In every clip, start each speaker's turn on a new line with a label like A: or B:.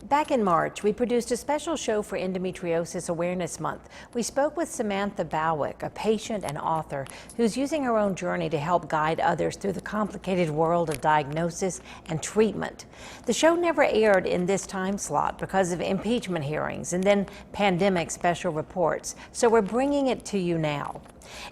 A: Back in March, we produced a special show for Endometriosis Awareness Month. We spoke with Samantha Bowick, a patient and author who's using her own journey to help guide others through the complicated world of diagnosis and treatment. The show never aired in this time slot because of impeachment hearings and then pandemic special reports, so we're bringing it to you now.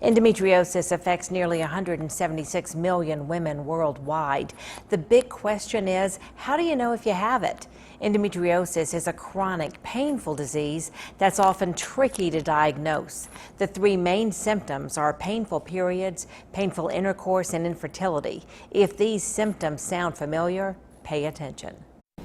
A: Endometriosis affects nearly 176 million women worldwide. The big question is, how do you know if you have it? Endometriosis is a chronic, painful disease that's often tricky to diagnose. The three main symptoms are painful periods, painful intercourse, and infertility. If these symptoms sound familiar, pay attention.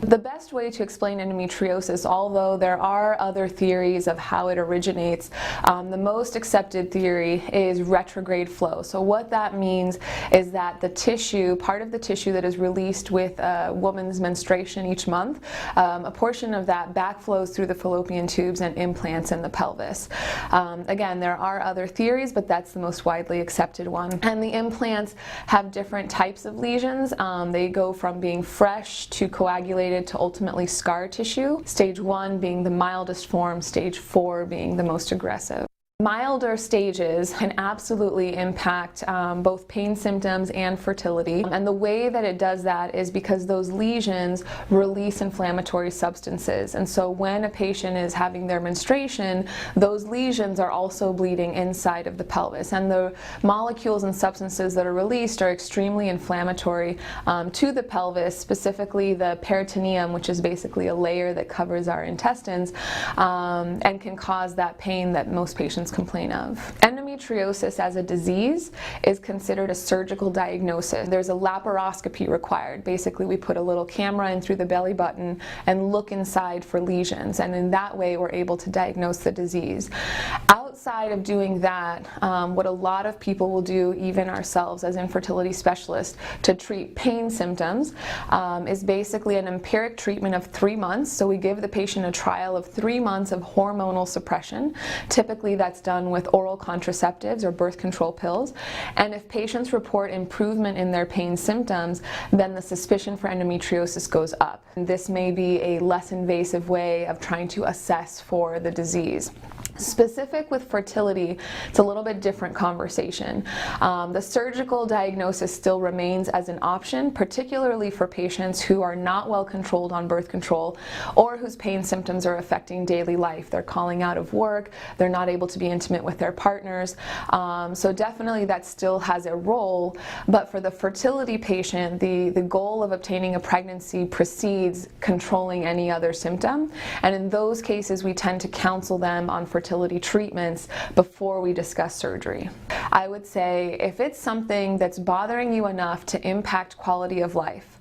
B: The best way to explain endometriosis, although there are other theories of how it originates, the most accepted theory is retrograde flow. So what that means is that the tissue, part of the tissue that is released with a woman's menstruation each month, a portion of that backflows through the fallopian tubes and implants in the pelvis. Again, there are other theories, but that's the most widely accepted one. And the implants have different types of lesions. They go from being fresh to coagulated to ultimately scar tissue, stage 1 being the mildest form, stage 4 being the most aggressive. Milder stages can absolutely impact both pain symptoms and fertility, and the way that it does that is because those lesions release inflammatory substances, and so when a patient is having their menstruation, those lesions are also bleeding inside of the pelvis, and the molecules and substances that are released are extremely inflammatory to the pelvis, specifically the peritoneum, which is basically a layer that covers our intestines, and can cause that pain that most patients complain of. Endometriosis as a disease is considered a surgical diagnosis. There's a laparoscopy required. Basically, we put a little camera in through the belly button and look inside for lesions, and in that way we're able to diagnose the disease. Outside of doing that, what a lot of people will do, even ourselves as infertility specialists, to treat pain symptoms is basically an empiric treatment of 3 months. So we give the patient a trial of 3 months of hormonal suppression. Typically that's done with oral contraceptives or birth control pills. And if patients report improvement in their pain symptoms, then the suspicion for endometriosis goes up. And this may be a less invasive way of trying to assess for the disease. Specific with fertility, it's a little bit different conversation. The surgical diagnosis still remains as an option, particularly for patients who are not well controlled on birth control or whose pain symptoms are affecting daily life. They're calling out of work, they're not able to be intimate with their partners. So definitely that still has a role, but for the fertility patient, the goal of obtaining a pregnancy precedes controlling any other symptom. And in those cases, we tend to counsel them on fertility treatments before we discuss surgery. I would say if it's something that's bothering you enough to impact quality of life,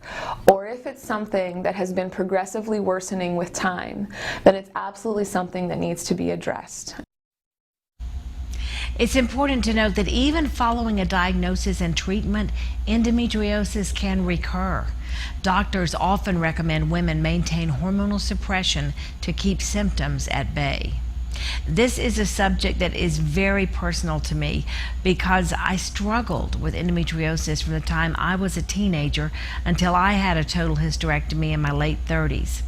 B: or if it's something that has been progressively worsening with time, then it's absolutely something that needs to be addressed.
A: It's important to note that even following a diagnosis and treatment, endometriosis can recur. Doctors often recommend women maintain hormonal suppression to keep symptoms at bay. This is a subject that is very personal to me because I struggled with endometriosis from the time I was a teenager until I had a total hysterectomy in my late 30s.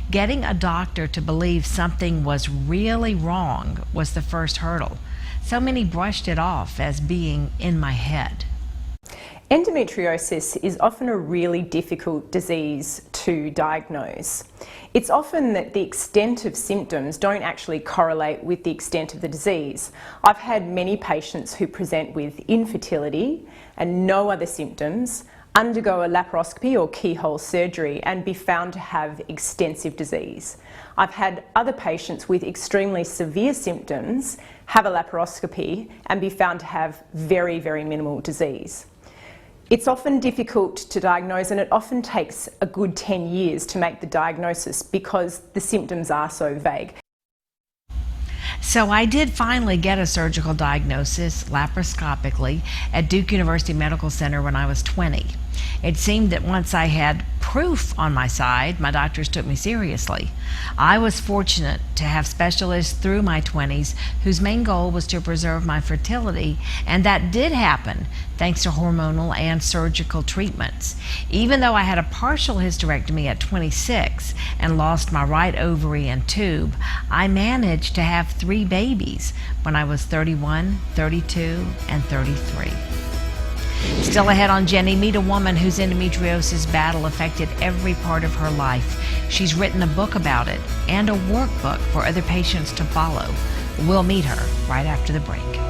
A: Getting a doctor to believe something was really wrong was the first hurdle. So many brushed it off as being in my head.
C: Endometriosis is often a really difficult disease to diagnose. It's often that the extent of symptoms don't actually correlate with the extent of the disease. I've had many patients who present with infertility and no other symptoms, undergo a laparoscopy or keyhole surgery and be found to have extensive disease. I've had other patients with extremely severe symptoms have a laparoscopy and be found to have very, very minimal disease. It's often difficult to diagnose, and it often takes a good 10 years to make the diagnosis because the symptoms are so vague.
A: So I did finally get a surgical diagnosis laparoscopically at Duke University Medical Center when I was 20. It seemed that once I had proof on my side, my doctors took me seriously. I was fortunate to have specialists through my 20s whose main goal was to preserve my fertility, and that did happen thanks to hormonal and surgical treatments. Even though I had a partial hysterectomy at 26 and lost my right ovary and tube, I managed to have 3 babies when I was 31, 32, and 33. Still ahead on Jennie, meet a woman whose endometriosis battle affected every part of her life. She's written a book about it and a workbook for other patients to follow. We'll meet her right after the break.